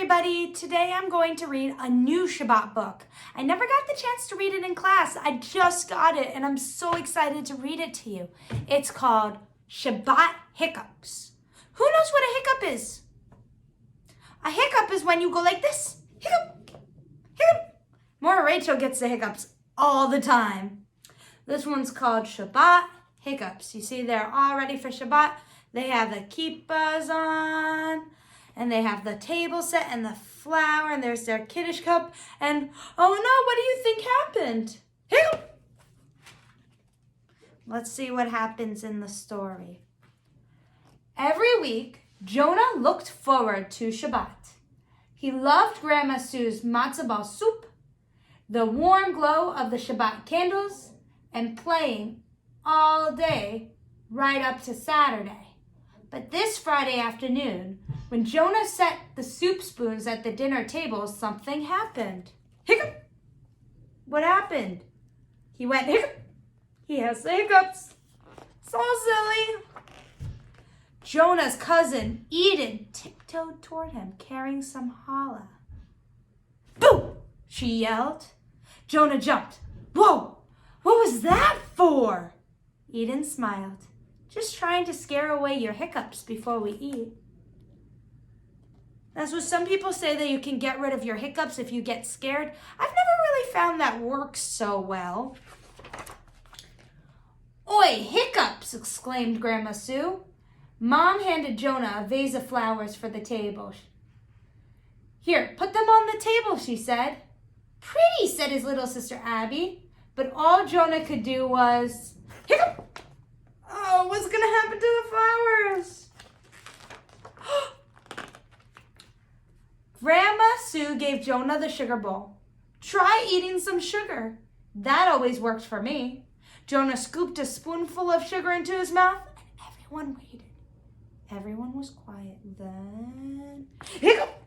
everybody. Today I'm going to read a new Shabbat book. I never got the chance to read it in class. I just got it and I'm so excited to read it to you. It's called Shabbat Hiccups. Who knows what a hiccup is? A hiccup is when you go like this. Hiccup, hiccup. Morah Rachel gets the hiccups all the time. This one's called Shabbat Hiccups. You see they're all ready for Shabbat. They have the kippahs on. And they have the table set and the flower, and there's their Kiddush cup. And, oh no, what do you think happened? Hiccup! Let's see what happens in the story. Every week, Jonah looked forward to Shabbat. He loved Grandma Sue's matzo ball soup, the warm glow of the Shabbat candles, and playing all day right up to Saturday. But this Friday afternoon, when Jonah set the soup spoons at the dinner table, something happened. Hiccup! What happened? He went hiccup. He has the hiccups. So silly. Jonah's cousin, Eden, tiptoed toward him, carrying some challah. Boo! She yelled. Jonah jumped. Whoa! What was that for? Eden smiled. Just trying to scare away your hiccups before we eat. That's what some people say, that you can get rid of your hiccups if you get scared. I've never really found that works so well. Oi, hiccups, exclaimed Grandma Sue. Mom handed Jonah a vase of flowers for the table. Here, put them on the table, she said. Pretty, said his little sister Abby. But all Jonah could do was, hiccup! Oh, what's going to happen to the flowers? Grandma Sue gave Jonah the sugar bowl. Try eating some sugar. That always worked for me. Jonah scooped a spoonful of sugar into his mouth, and everyone waited. Everyone was quiet. Then, hiccup!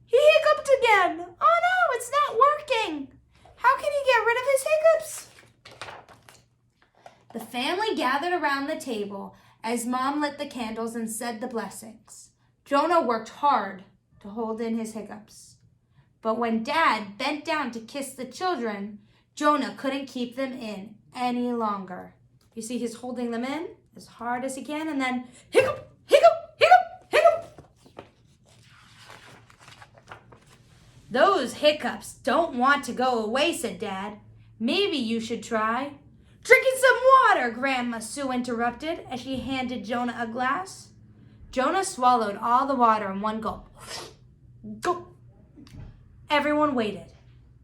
He hiccuped again. Oh no, it's not working. How can he get rid of his hiccups? The family gathered around the table as Mom lit the candles and said the blessings. Jonah worked hard to hold in his hiccups. But when Dad bent down to kiss the children, Jonah couldn't keep them in any longer. You see, he's holding them in as hard as he can, and then hiccup, hiccup, hiccup, hiccup. Those hiccups don't want to go away, said Dad. Maybe you should try drinking some water, Grandma Sue interrupted as she handed Jonah a glass. Jonah swallowed all the water in one gulp. Go. Everyone waited.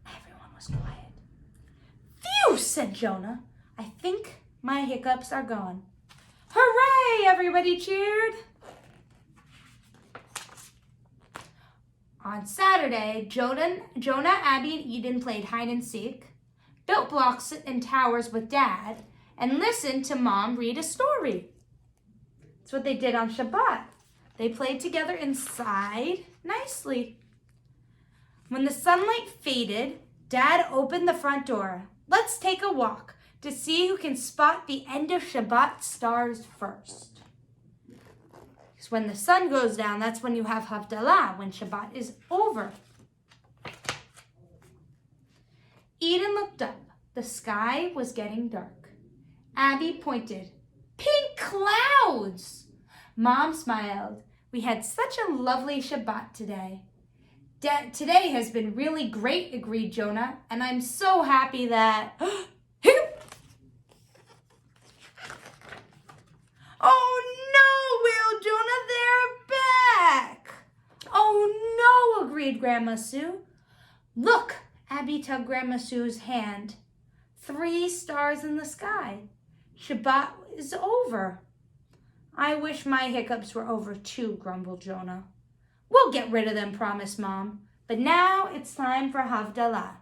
Everyone was quiet. Phew, said Jonah. I think my hiccups are gone. Hooray, everybody cheered. On Saturday, Jonah, Abby, and Eden played hide and seek, built blocks and towers with Dad, and listened to Mom read a story. That's what they did on Shabbat. They played together inside nicely. When the sunlight faded, Dad opened the front door. Let's take a walk to see who can spot the end of Shabbat stars first. Because when the sun goes down, that's when you have Havdalah, when Shabbat is over. Eden looked up. The sky was getting dark. Abby pointed. Pink clouds! Mom smiled. We had such a lovely Shabbat today. Today has been really great, agreed Jonah, and I'm so happy that... Oh no, Will, Jonah, they're back! Oh no, agreed Grandma Sue. Look, Abby tugged Grandma Sue's hand. 3 stars in the sky. Shabbat is over. I wish my hiccups were over too, grumbled Jonah. We'll get rid of them, promised Mom. But now it's time for Havdalah.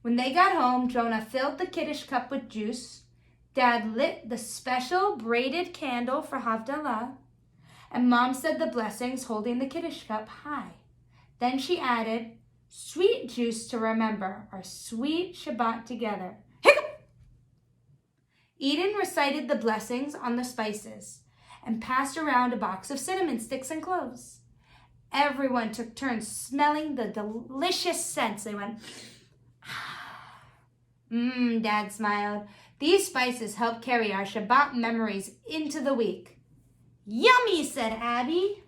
When they got home, Jonah filled the Kiddush cup with juice. Dad lit the special braided candle for Havdalah. And Mom said the blessings, holding the Kiddush cup high. Then she added, sweet juice to remember our sweet Shabbat together. Hiccup! Eden recited the blessings on the spices, and passed around a box of cinnamon sticks and cloves. Everyone took turns smelling the delicious scents. They went, Dad smiled. These spices help carry our Shabbat memories into the week. Yummy, said Abby.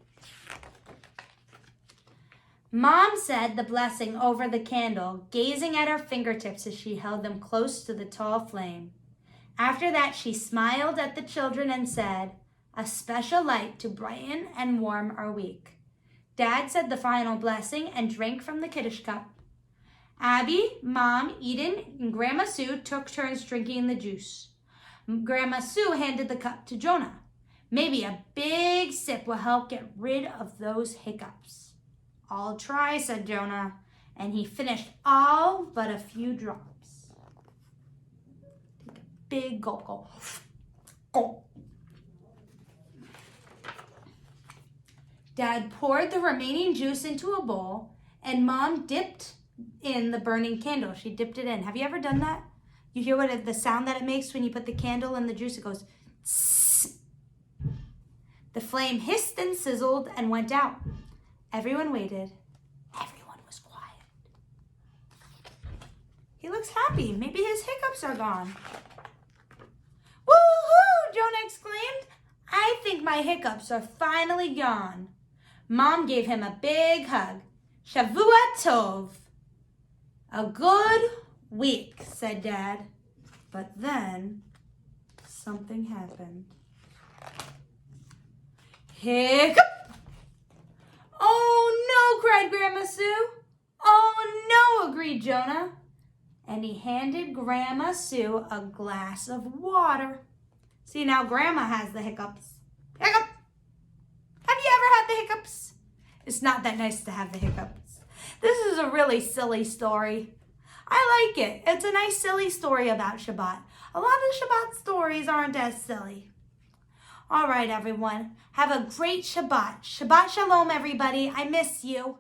Mom said the blessing over the candle, gazing at her fingertips as she held them close to the tall flame. After that, she smiled at the children and said, a special light to brighten and warm our week. Dad said the final blessing and drank from the Kiddush cup. Abby, Mom, Eden, and Grandma Sue took turns drinking the juice. Grandma Sue handed the cup to Jonah. Maybe a big sip will help get rid of those hiccups. I'll try, said Jonah, and he finished all but a few drops. Take a big gulp, gulp, gulp. Dad poured the remaining juice into a bowl, and Mom dipped in the burning candle. She dipped it in. Have you ever done that? You hear the sound that it makes when you put the candle in the juice? It goes tss. The flame hissed and sizzled and went out. Everyone waited. Everyone was quiet. He looks happy. Maybe his hiccups are gone. Woohoo! Jonah exclaimed. I think my hiccups are finally gone. Mom gave him a big hug. Shavua Tov. A good week, said Dad. But then something happened. Hiccup! Oh no, cried Grandma Sue. Oh no, agreed Jonah. And he handed Grandma Sue a glass of water. See, now Grandma has the hiccups. Hiccup! Have you ever had the hiccups? It's not that nice to have the hiccups. This is a really silly story. I like it. It's a nice, silly story about Shabbat. A lot of Shabbat stories aren't as silly. All right, everyone. Have a great Shabbat. Shabbat Shalom, everybody. I miss you.